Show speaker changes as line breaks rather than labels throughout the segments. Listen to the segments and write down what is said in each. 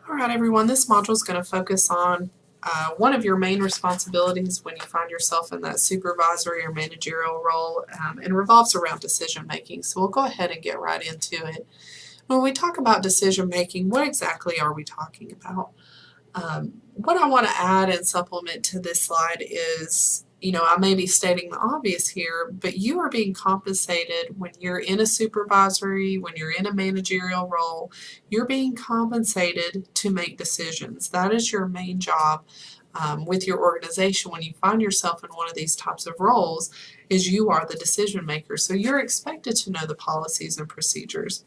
All right, everyone, this module is going to focus on one of your main responsibilities when you find yourself in that supervisory or managerial role, and revolves around decision making. So we'll go ahead and get right into it. When we talk about decision making, what exactly are we talking about? What I want to add and supplement to this slide is, I may be stating the obvious here, but you are being compensated when you're in a supervisory, when you're in a managerial role, you're being compensated to make decisions. That is your main job with your organization when you find yourself in one of these types of roles, is you are the decision maker. So you're expected to know the policies and procedures.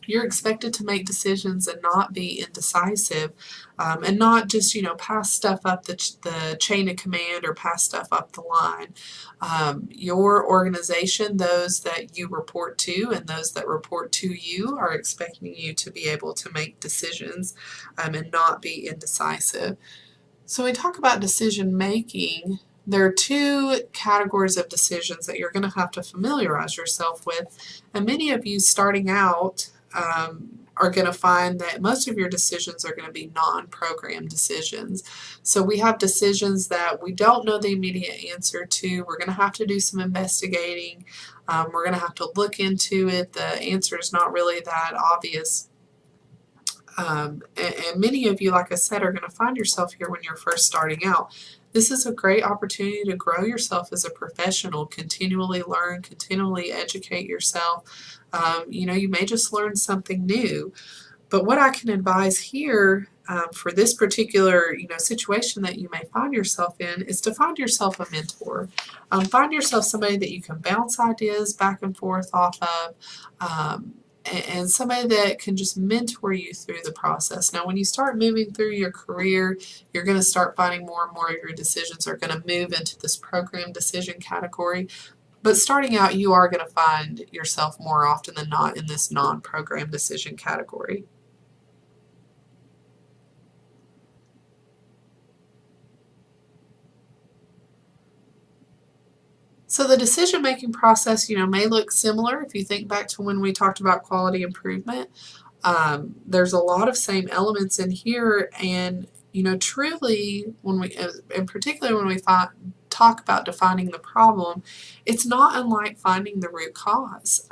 You're expected to make decisions and not be indecisive, and not just pass stuff up the chain of command or pass stuff up the line. Your organization, those that you report to and those that report to you, are expecting you to be able to make decisions and not be indecisive. So when we talk about decision making, there are two categories of decisions that you're going to have to familiarize yourself with, and many of you starting out are going to find that most of your decisions are going to be non-program decisions. So we have decisions that we don't know the immediate answer to. We're going to have to do some investigating. We're going to have to look into it. The answer is not really that obvious. And many of you, like I said, are going to find yourself here when you're first starting out. This is a great opportunity to grow yourself as a professional, continually learn, continually educate yourself. You may just learn something new. But what I can advise here for this particular situation that you may find yourself in is to find yourself a mentor. Find yourself somebody that you can bounce ideas back and forth off of. And somebody that can just mentor you through the process. Now, when you start moving through your career, you're going to start finding more and more of your decisions are going to move into this program decision category. But starting out, you are going to find yourself more often than not in this non-program decision category. So the decision-making process, may look similar if you think back to when we talked about quality improvement. There's a lot of same elements in here, and truly, when we, and particularly when we talk about defining the problem, it's not unlike finding the root cause.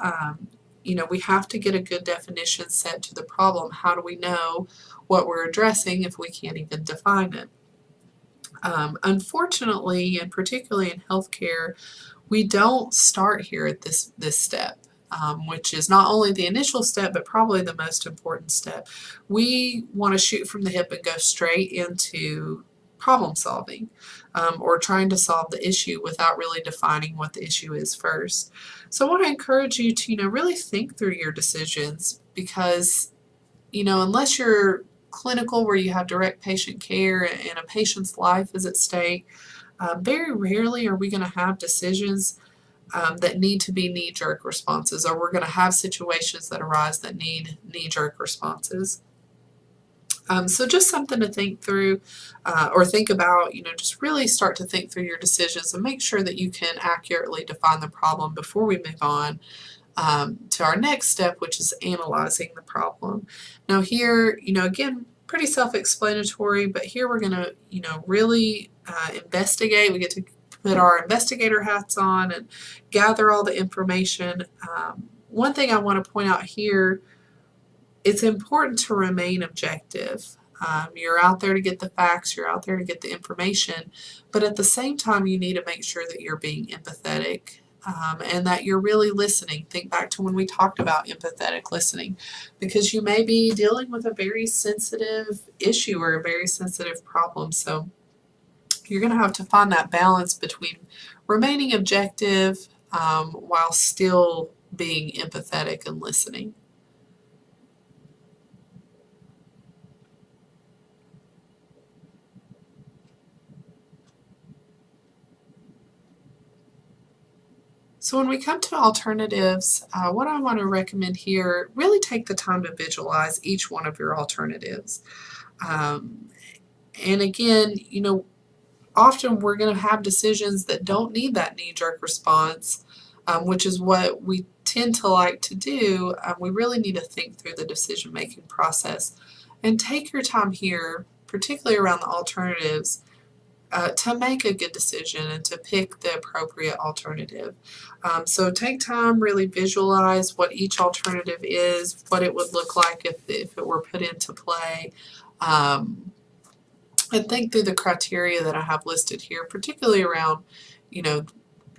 We have to get a good definition set to the problem. How do we know what we're addressing if we can't even define it? Unfortunately, and particularly in healthcare, we don't start here at this step, which is not only the initial step, but probably the most important step. We want to shoot from the hip and go straight into problem solving, or trying to solve the issue without really defining what the issue is first. So I want to encourage you to really think through your decisions, because unless you're clinical where you have direct patient care and a patient's life is at stake, very rarely are we going to have decisions that need to be knee-jerk responses, or we're going to have situations that arise that need knee-jerk responses. So just something to think through, or think about, just really start to think through your decisions and make sure that you can accurately define the problem before we move on to our next step, which is analyzing the problem. Now here, again, pretty self-explanatory, but here we're going to, really investigate. We get to put our investigator hats on and gather all the information. One thing I want to point out here, it's important to remain objective. You're out there to get the facts, you're out there to get the information, but at the same time you need to make sure that you're being empathetic. And that you're really listening. Think back to when we talked about empathetic listening, because you may be dealing with a very sensitive issue or a very sensitive problem. So you're going to have to find that balance between remaining objective while still being empathetic and listening. So when we come to alternatives, what I want to recommend here, really take the time to visualize each one of your alternatives. And again, often we're going to have decisions that don't need that knee-jerk response, which is what we tend to like to do. We really need to think through the decision-making process. And take your time here, particularly around the alternatives, to make a good decision and to pick the appropriate alternative. So take time, really visualize what each alternative is, what it would look like if it were put into play, and think through the criteria that I have listed here, particularly around,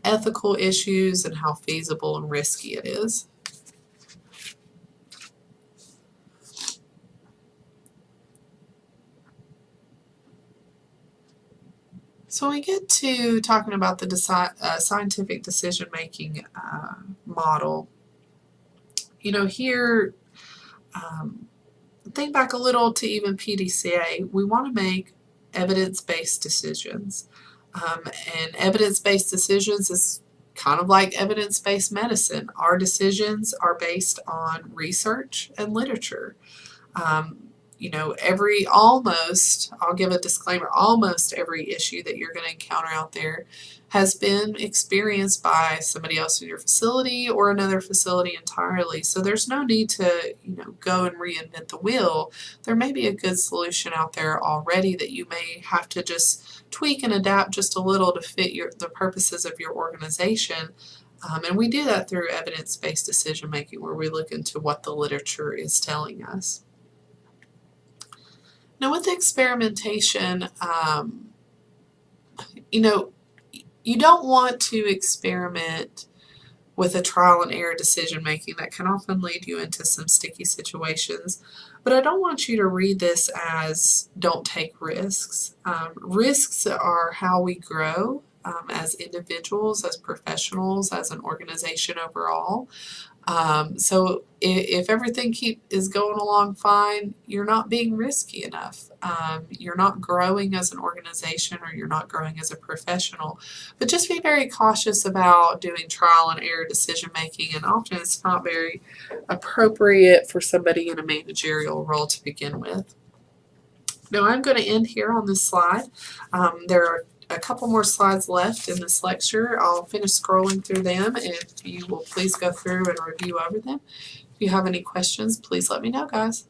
ethical issues and how feasible and risky it is. So when we get to talking about the scientific decision-making model, here, think back a little to even PDCA. We want to make evidence-based decisions. And evidence-based decisions is kind of like evidence-based medicine. Our decisions are based on research and literature. I'll give a disclaimer, almost every issue that you're going to encounter out there has been experienced by somebody else in your facility or another facility entirely. So there's no need to, go and reinvent the wheel. There may be a good solution out there already that you may have to just tweak and adapt just a little to fit the purposes of your organization. And we do that through evidence-based decision making, where we look into what the literature is telling us. Now with experimentation, you don't want to experiment with a trial and error decision making. That can often lead you into some sticky situations. But I don't want you to read this as don't take risks. Risks are how we grow as individuals, as professionals, as an organization overall. So if everything is going along fine, you're not being risky enough. You're not growing as an organization, or you're not growing as a professional. But just be very cautious about doing trial and error decision making, and often it's not very appropriate for somebody in a managerial role to begin with. Now I'm going to end here on this slide. There are a couple more slides left in this lecture. I'll finish scrolling through them, and if you will please go through and review over them. If you have any questions, please let me know, guys.